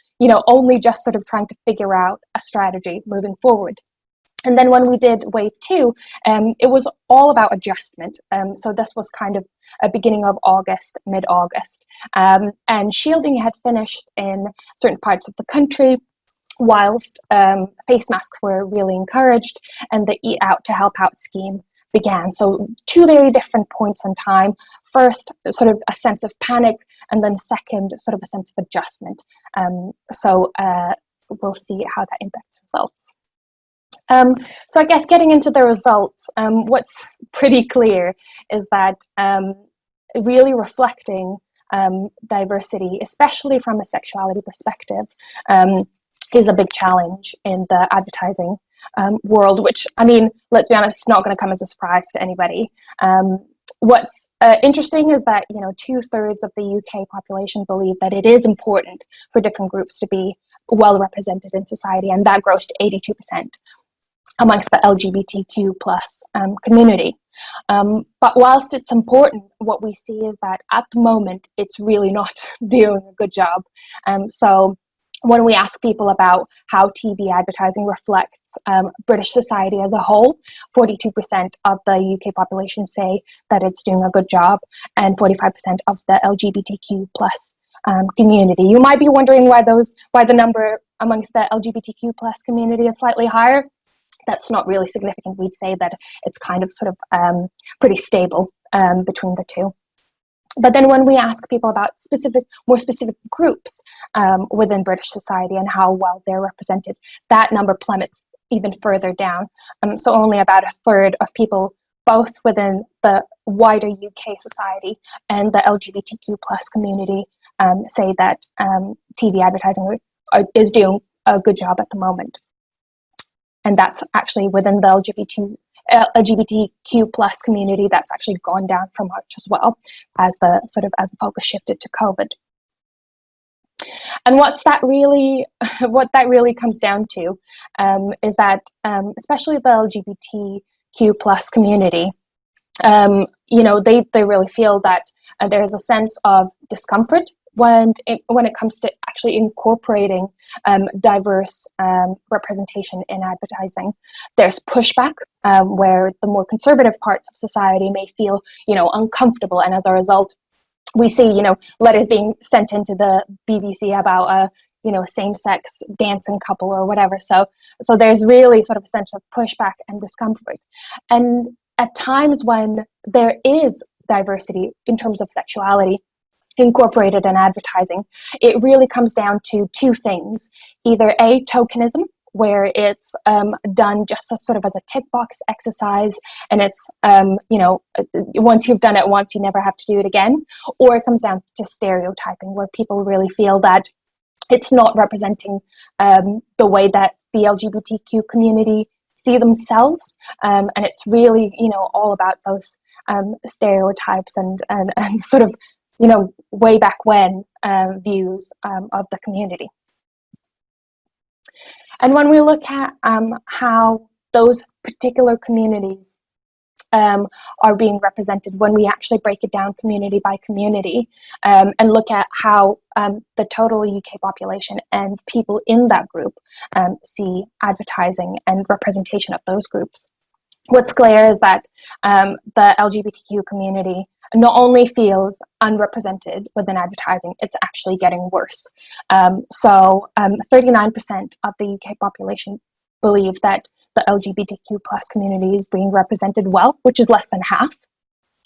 only just sort of trying to figure out a strategy moving forward. And then when we did wave 2, it was all about adjustment. So this was kind of a beginning of August, mid-August. And shielding had finished in certain parts of the country, whilst face masks were really encouraged, and the Eat Out to Help Out scheme began. So 2 very different points in time. First, sort of a sense of panic, and then second, sort of a sense of adjustment. So we'll see how that impacts results. So I guess getting into the results, what's pretty clear is that really reflecting diversity, especially from a sexuality perspective, is a big challenge in the advertising world, which, I mean, let's be honest, it's not going to come as a surprise to anybody. What's interesting is that, 2/3 of the UK population believe that it is important for different groups to be well represented in society, and that grows to 82% amongst the LGBTQ plus community. But whilst it's important, what we see is that at the moment, it's really not doing a good job. So when we ask people about how TV advertising reflects British society as a whole, 42% of the UK population say that it's doing a good job, and 45% of the LGBTQ plus community. You might be wondering why the number amongst the LGBTQ plus community is slightly higher. That's not really significant. We'd say that it's kind of sort of pretty stable between the two. But then when we ask people about more specific groups within British society and how well they're represented, that number plummets even further down. So only about 1/3 of people, both within the wider UK society and the LGBTQ plus community, say that TV advertising is doing a good job at the moment. And that's actually within the LGBTQ plus community, that's actually gone down from March as well, as the focus shifted to COVID. And what that really comes down to is that especially the LGBTQ plus community, they really feel that there is a sense of discomfort when it comes to actually incorporating diverse representation in advertising. There's pushback where the more conservative parts of society may feel, uncomfortable, and as a result, we see, letters being sent into the BBC about a, same-sex dancing couple or whatever. So there's really sort of a sense of pushback and discomfort. And at times when there is diversity in terms of sexuality incorporated in advertising, it really comes down to 2 things: either A, tokenism, where it's done just as a tick box exercise, and it's once you've done it once, you never have to do it again, or it comes down to stereotyping, where people really feel that it's not representing the way that the LGBTQ community see themselves, and it's really all about those stereotypes and sort of way back when views of the community. And when we look at how those particular communities are being represented, when we actually break it down community by community, and look at how the total UK population and people in that group see advertising and representation of those groups, what's clear is that the LGBTQ community not only feels unrepresented within advertising, it's actually getting worse. So 39% of the UK population believe that the LGBTQ plus community is being represented well, which is less than half.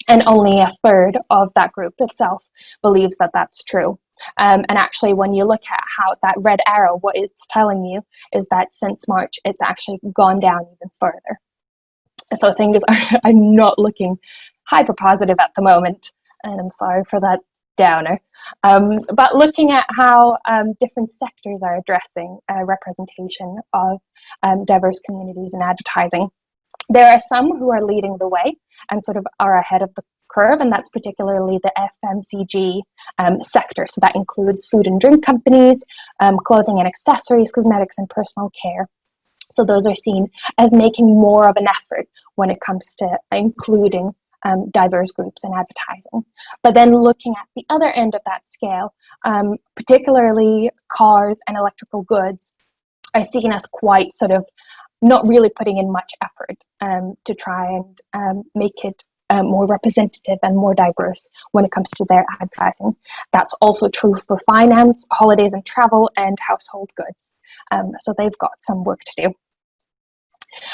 And only 1/3 of that group itself believes that that's true. And actually, when you look at how that red arrow, what it's telling you is that since March, it's actually gone down even further. So things are not looking hyper positive at the moment. and I'm sorry for that downer. But looking at how different sectors are addressing representation of diverse communities in advertising, there are some who are leading the way and sort of are ahead of the curve, and that's particularly the FMCG sector. So that includes food and drink companies, clothing and accessories, cosmetics and personal care. So those are seen as making more of an effort when it comes to including diverse groups in advertising. But then looking at the other end of that scale, particularly cars and electrical goods are seen as quite sort of not really putting in much effort to try and make it more representative and more diverse when it comes to their advertising. That's also true for finance, holidays and travel, and household goods. So they've got some work to do.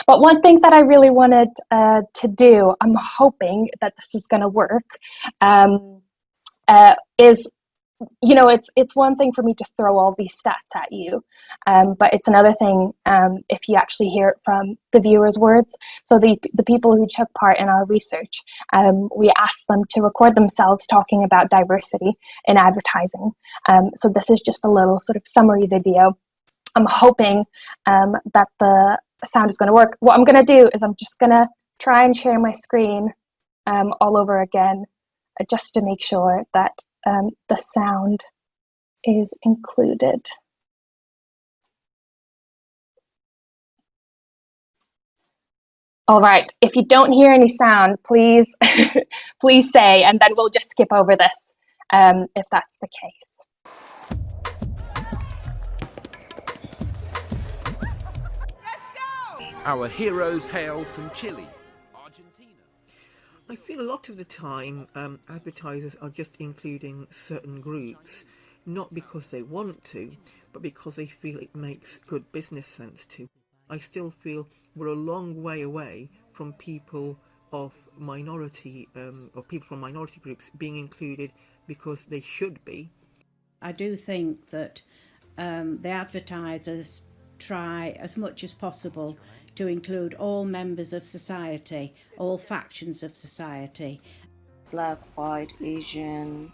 But one thing that I really wanted to do, I'm hoping that this is going to work, is, you know, it's one thing for me to throw all these stats at you, but it's another thing if you actually hear it from the viewers' words. So the people who took part in our research, we asked them to record themselves talking about diversity in advertising. So this is just a little sort of summary video. I'm hoping that the sound is going to work. What I'm going to do is I'm just going to try and share my screen all over again, just to make sure that the sound is included. All right, if you don't hear any sound, please, please say, and then we'll just skip over this if that's the case. Our heroes hail from Chile, Argentina. I feel a lot of the time advertisers are just including certain groups, not because they want to, but because they feel it makes good business sense to. I still feel we're a long way away from people of minority, or people from minority groups being included because they should be. I do think that the advertisers try as much as possible to include all members of society, all factions of society. Black, white, Asian.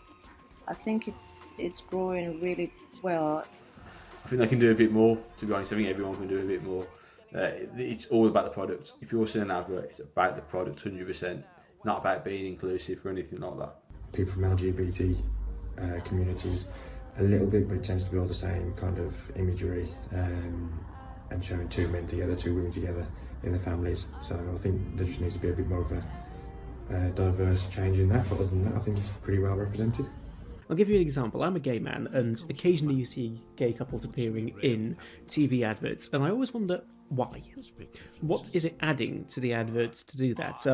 I think it's growing really well. I think they can do a bit more, to be honest. I think everyone can do a bit more. It's all about the product. If you're seeing an advert, it's about the product 100%, not about being inclusive or anything like that. People from LGBT communities, a little bit, but it tends to be all the same kind of imagery. And showing two men together, two women together in their families. So I think there just needs to be a bit more of a diverse change in that, but other than that I think it's pretty well represented. I'll give you an example. I'm a gay man, and occasionally you see gay couples appearing in TV adverts, and I always wonder why. What is it adding to the adverts to do that?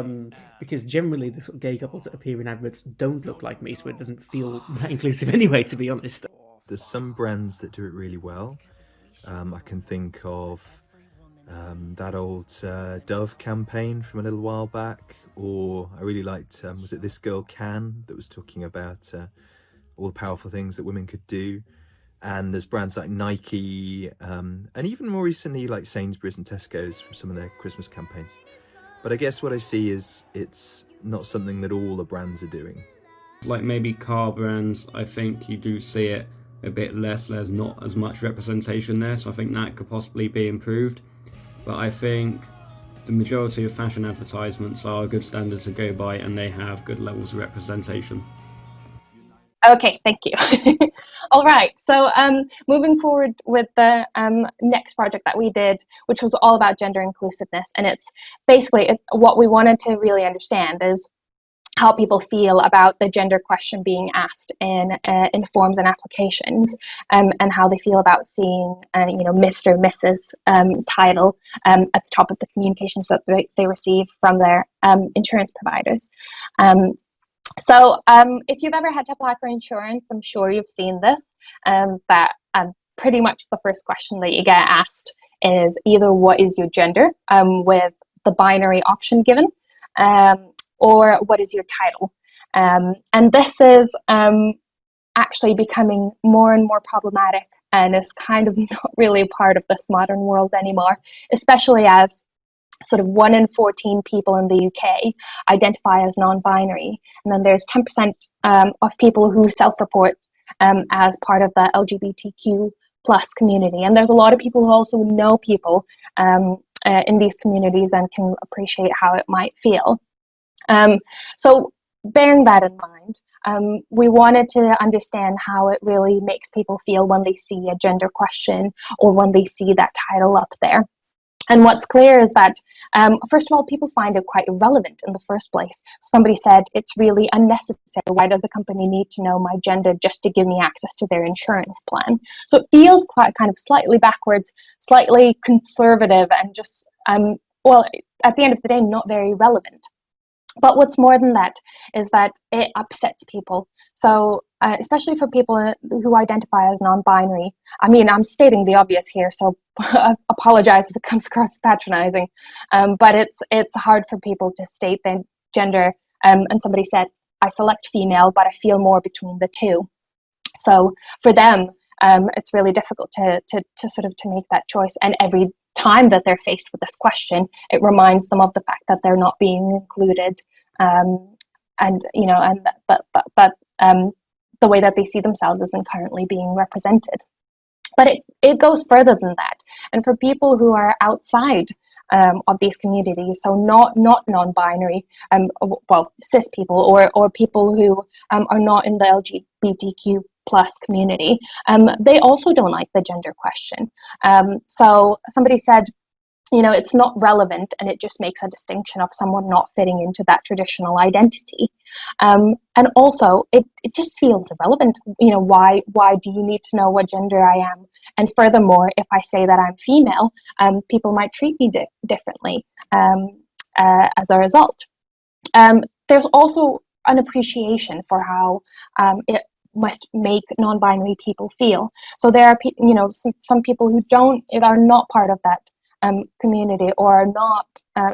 Because generally the sort of gay couples that appear in adverts don't look like me, so it doesn't feel that inclusive anyway, to be honest. There's some brands that do it really well. I can think of that old Dove campaign from a little while back, or I really liked, was it This Girl Can, that was talking about all the powerful things that women could do. And there's brands like Nike, and even more recently like Sainsbury's and Tesco's from some of their Christmas campaigns. But I guess what I see is it's not something that all the brands are doing. Like maybe car brands, I think you do see it a bit less, there's not as much representation there, so I think that could possibly be improved. But I think the majority of fashion advertisements are a good standard to go by, and they have good levels of representation. Okay, thank you. All right, so moving forward with the next project that we did, which was all about gender inclusiveness, and it's basically what we wanted to really understand is how people feel about the gender question being asked in forms and applications, and how they feel about seeing, you know, Mr. Mrs. Title at the top of the communications that they receive from their insurance providers. So if you've ever had to apply for insurance, I'm sure you've seen this, that pretty much the first question that you get asked is either what is your gender, with the binary option given, or what is your title. And this is actually becoming more and more problematic, and is kind of not really a part of this modern world anymore, especially as sort of 1 in 14 people in the UK identify as non-binary, and then there's 10% of people who self-report as part of the LGBTQ plus community. And there's a lot of people who also know people in these communities and can appreciate how it might feel. So bearing that in mind, we wanted to understand how it really makes people feel when they see a gender question or when they see that title up there. And what's clear is that, first of all, people find it quite irrelevant in the first place. Somebody said it's really unnecessary. Why does a company need to know my gender just to give me access to their insurance plan? So it feels quite kind of slightly backwards, slightly conservative, and just, well, at the end of the day, not very relevant. But what's more than that is that it upsets people. So especially for people who identify as non-binary. I mean, I'm stating the obvious here, so I apologize if it comes across patronizing. But it's hard for people to state their gender. And somebody said, I select female, but I feel more between the two. So for them, it's really difficult to sort of to make that choice. And every time that they're faced with this question, it reminds them of the fact that they're not being included, and you know, and that the way that they see themselves isn't currently being represented. But it goes further than that. And for people who are outside of these communities, so not non-binary, well, cis people or people who are not in the LGBTQ plus community, they also don't like the gender question. So somebody said, you know, it's not relevant, and it just makes a distinction of someone not fitting into that traditional identity. And also, it just feels irrelevant. You know, why do you need to know what gender I am? And furthermore, if I say that I'm female, people might treat me differently as a result. There's also an appreciation for how it must make non-binary people feel. So there are, you know, some people who are not part of that community or are not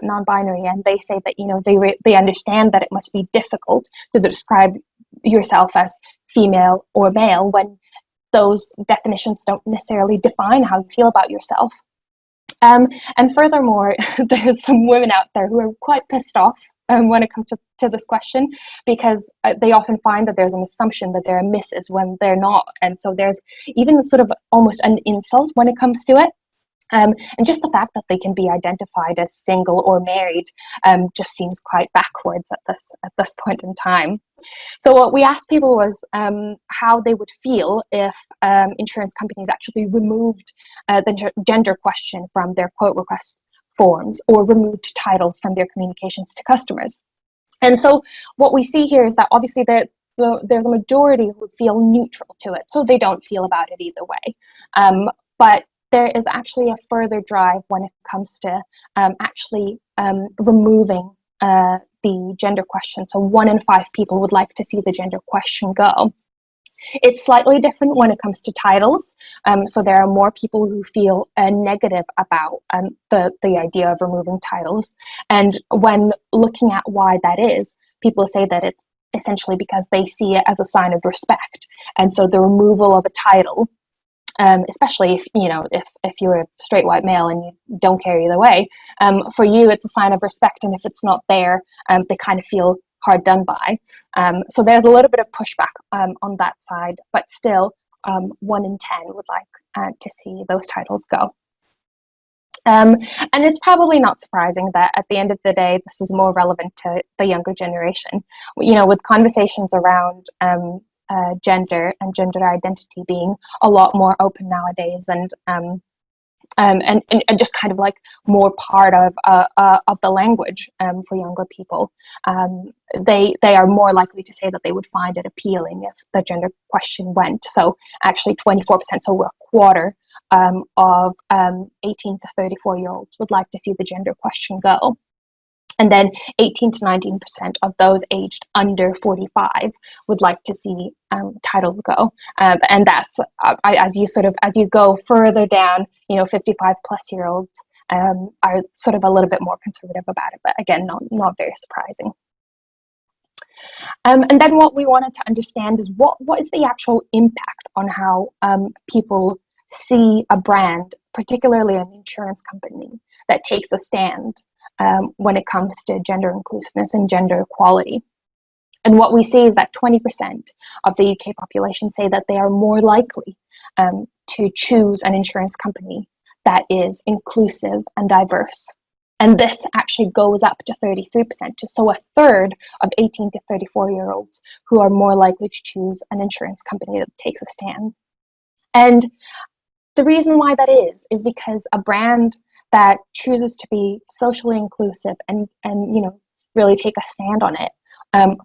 non-binary, and they say that, you know, they understand that it must be difficult to describe yourself as female or male when those definitions don't necessarily define how you feel about yourself. And furthermore, there's some women out there who are quite pissed off when it comes to this question, because they often find that there's an assumption that they're a missus when they're not, and so there's even sort of almost an insult when it comes to it. And just the fact that they can be identified as single or married just seems quite backwards at this point in time. So what we asked people was how they would feel if insurance companies actually removed the gender question from their quote request forms or removed titles from their communications to customers. And so what we see here is that obviously there's a majority who feel neutral to it, so they don't feel about it either way. But there is actually a further drive when it comes to actually removing the gender question. So 1 in 5 people would like to see the gender question go. It's slightly different when it comes to titles. So there are more people who feel negative about the idea of removing titles. And when looking at why that is, people say that it's essentially because they see it as a sign of respect. And so the removal of a title, especially if you're a straight white male and you don't care either way, for you it's a sign of respect, and if it's not there, they kind of feel hard done by. So there's a little bit of pushback on that side, but still 1 in 10 would like to see those titles go. And it's probably not surprising that at the end of the day, this is more relevant to the younger generation. You know, with conversations around gender and gender identity being a lot more open nowadays, and just kind of like more part of the language for younger people, they are more likely to say that they would find it appealing if the gender question went. So actually 24%, so a quarter of 18 to 34-year-olds would like to see the gender question go. And then 18 to 19% of those aged under 45 would like to see titles go. And that's as you go further down, 55 plus year olds are sort of a little bit more conservative about it, but again, not very surprising. And then what we wanted to understand is what is the actual impact on how people see a brand, particularly an insurance company that takes a stand when it comes to gender inclusiveness and gender equality. And what we see is that 20% of the UK population say that they are more likely to choose an insurance company that is inclusive and diverse. And this actually goes up to 33%. So a third of 18 to 34-year-olds who are more likely to choose an insurance company that takes a stand. And the reason why that is because a brand that chooses to be socially inclusive and really take a stand on it,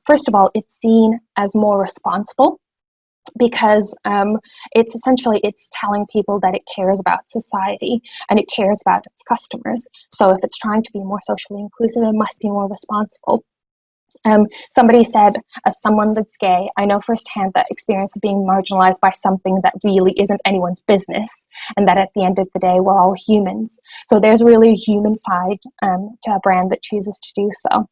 first of all, it's seen as more responsible, because it's telling people that it cares about society and it cares about its customers. So if it's trying to be more socially inclusive, it must be more responsible. Somebody said, as someone that's gay, I know firsthand that experience of being marginalized by something that really isn't anyone's business, and that at the end of the day, we're all humans. So there's really a human side to a brand that chooses to do so.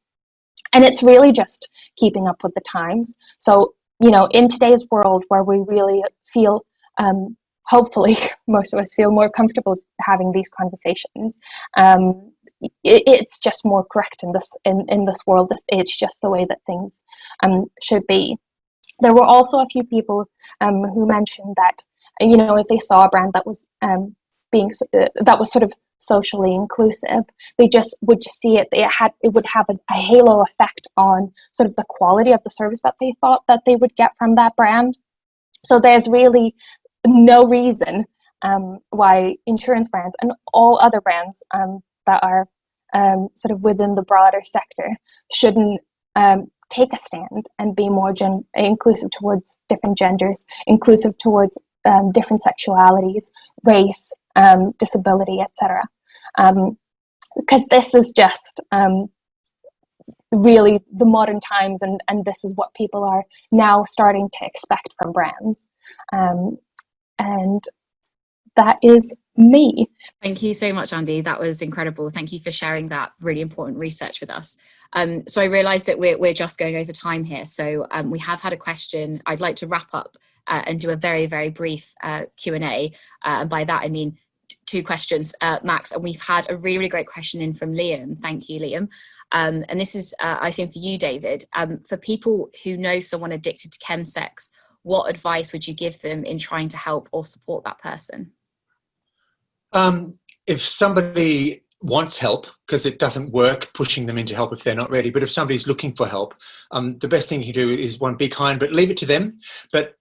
And it's really just keeping up with the times. So, in today's world where we really feel, hopefully most of us feel more comfortable having these conversations, it's just more correct in this world. It's just the way that things should be. There were also a few people who mentioned that, if they saw a brand that was that was sort of socially inclusive, they would see it. It would have a halo effect on sort of the quality of the service that they thought that they would get from that brand. So there's really no reason why insurance brands and all other brands that are sort of within the broader sector shouldn't take a stand and be more inclusive towards different genders, inclusive towards different sexualities, race, disability, etc. Because this is just really the modern times, and this is what people are now starting to expect from brands. And that is me. Thank you so much, Andy. That was incredible. Thank you for sharing that really important research with us. So I realised that we're just going over time here. So we have had a question. I'd like to wrap up and do a very, very brief Q&A. And by that, I mean 2 questions max. And we've had a really, really great question in from Liam. Thank you, Liam. And this is, I assume, for you, David. For people who know someone addicted to chemsex, what advice would you give them in trying to help or support that person? If somebody wants help, because it doesn't work pushing them into help if they're not ready, but if somebody's looking for help, the best thing you can do is, one, be kind, but leave it to them. But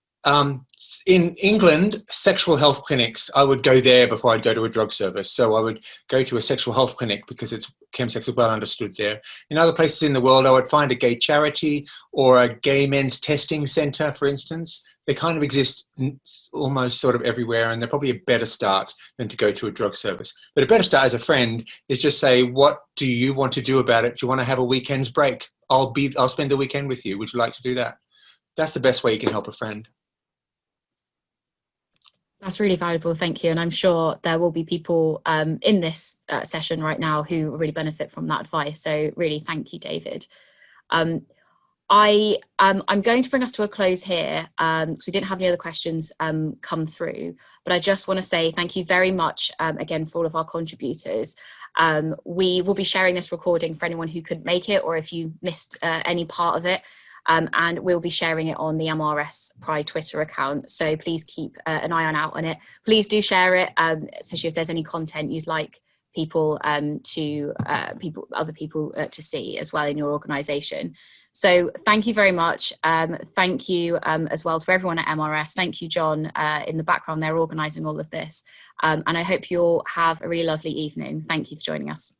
in England, sexual health clinics, I would go there before I'd go to a drug service. So I would go to a sexual health clinic because chemsex is well understood there. In other places in the world, I would find a gay charity or a gay men's testing centre, for instance. They kind of exist almost sort of everywhere, and they're probably a better start than to go to a drug service. But a better start as a friend is just say, what do you want to do about it? Do you want to have a weekend's break? I'll spend the weekend with you. Would you like to do that? That's the best way you can help a friend. That's really valuable, thank you. And I'm sure there will be people in this session right now who really benefit from that advice. So really, thank you, David. I'm going to bring us to a close here because we didn't have any other questions come through. But I just want to say thank you very much again for all of our contributors. We will be sharing this recording for anyone who couldn't make it or if you missed any part of it. And we'll be sharing it on the MRS Pride Twitter account. So please keep an eye out on it. Please do share it, especially if there's any content you'd like people other people to see as well in your organisation. So thank you very much. Thank you as well to everyone at MRS. Thank you, John, in the background there organising all of this. And I hope you all have a really lovely evening. Thank you for joining us.